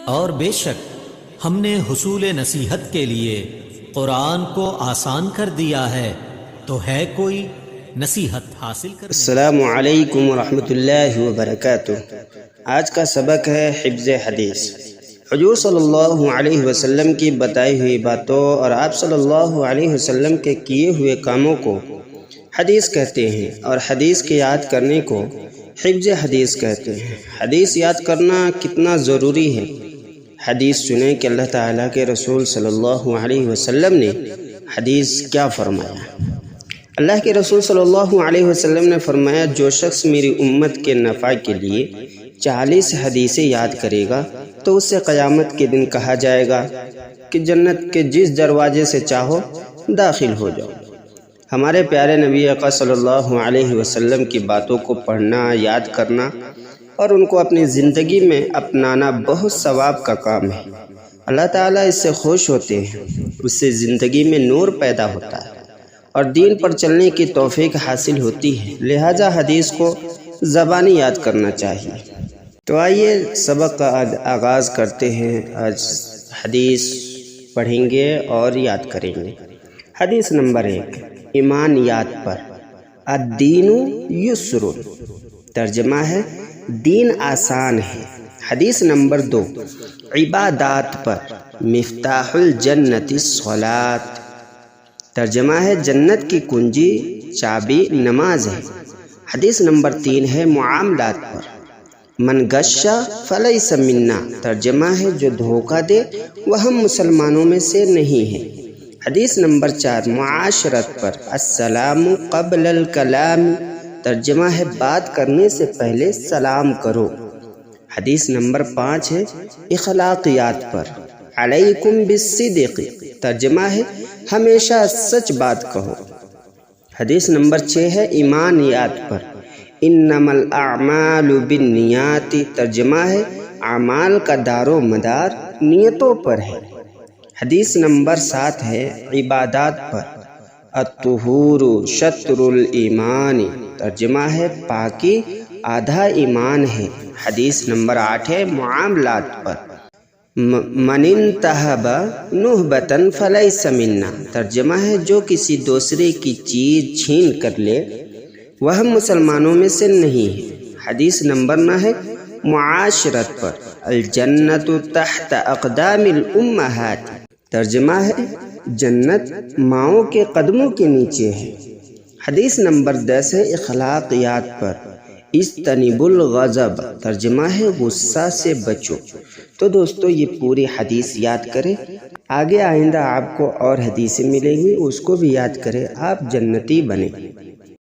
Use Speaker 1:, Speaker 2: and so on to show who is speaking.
Speaker 1: اور بے شک ہم نے حصول نصیحت کے لیے قرآن کو آسان کر دیا ہے، تو ہے کوئی نصیحت حاصل کرنے؟
Speaker 2: السلام علیکم ورحمۃ اللہ وبرکاتہ۔ آج کا سبق ہے حفظ حدیث۔ حضور صلی اللہ علیہ وسلم کی بتائی ہوئی باتوں اور آپ صلی اللہ علیہ وسلم کے کیے ہوئے کاموں کو حدیث کہتے ہیں، اور حدیث کے یاد کرنے کو حفظ حدیث کہتے ہیں۔ حدیث یاد کرنا کتنا ضروری ہے۔ حدیث سنیں کہ اللہ تعالیٰ کے رسول صلی اللہ علیہ وسلم نے حدیث کیا فرمایا۔ اللہ کے رسول صلی اللہ علیہ وسلم نے فرمایا، جو شخص میری امت کے نفع کے لیے 40 حدیثیں یاد کرے گا تو اس سے قیامت کے دن کہا جائے گا کہ جنت کے جس دروازے سے چاہو داخل ہو جاؤ۔ ہمارے پیارے نبی آقا صلی اللہ علیہ وسلم کی باتوں کو پڑھنا، یاد کرنا اور ان کو اپنی زندگی میں اپنانا بہت ثواب کا کام ہے۔ اللہ تعالیٰ اس سے خوش ہوتے ہیں، اس سے زندگی میں نور پیدا ہوتا ہے اور دین پر چلنے کی توفیق حاصل ہوتی ہے۔ لہٰذا حدیث کو زبانی یاد کرنا چاہیے۔ تو آئیے سبق کا آغاز کرتے ہیں۔ آج حدیث پڑھیں گے اور یاد کریں گے۔ حدیث نمبر 1، ایمانیات پر۔ الدین یسر، ترجمہ ہے دین آسان ہے۔ حدیث نمبر 2، عبادات پر۔ مفتاح الجنت الصلاۃ، ترجمہ ہے جنت کی کنجی چابی نماز ہے۔ حدیث نمبر 3 ہے معاملات پر۔ من غش فلیس منا، ترجمہ ہے جو دھوکہ دے وہ ہم مسلمانوں میں سے نہیں ہے۔ حدیث نمبر 4 معاشرت پر۔ السلام قبل الکلام، ترجمہ ہے بات کرنے سے پہلے سلام کرو۔ حدیث نمبر 5 ہے اخلاقیات پر۔ علیکم بالصدق، ترجمہ ہے ہمیشہ سچ بات کہو۔ حدیث نمبر 6 ہے ایمانیات پر۔ انما الاعمال بالنیات، ترجمہ ہے اعمال کا دار و مدار نیتوں پر ہے۔ حدیث نمبر 7 ہے عبادات پر۔ الطہور شطر الایمان، ترجمہ ہے پاکی آدھا ایمان ہے۔ حدیث نمبر 8 ہے معاملات پر۔ من انتہب نہبۃ فلیس منا، ترجمہ ہے جو کسی دوسرے کی چیز چھین کر لے وہ ہم مسلمانوں میں سے نہیں ہے۔ حدیث نمبر 9 ہے معاشرت پر۔ الجنت تحت اقدام الامہات، ترجمہ ہے جنت ماؤں کے قدموں کے نیچے ہے۔ حدیث نمبر 10 ہے اخلاقیات پر۔ اجتنب الغضب، ترجمہ ہے غصہ سے بچو۔ تو دوستو یہ پوری حدیث یاد کریں، آگے آئندہ آپ کو اور حدیثیں ملیں گی، اس کو بھی یاد کریں، آپ جنتی بنیں۔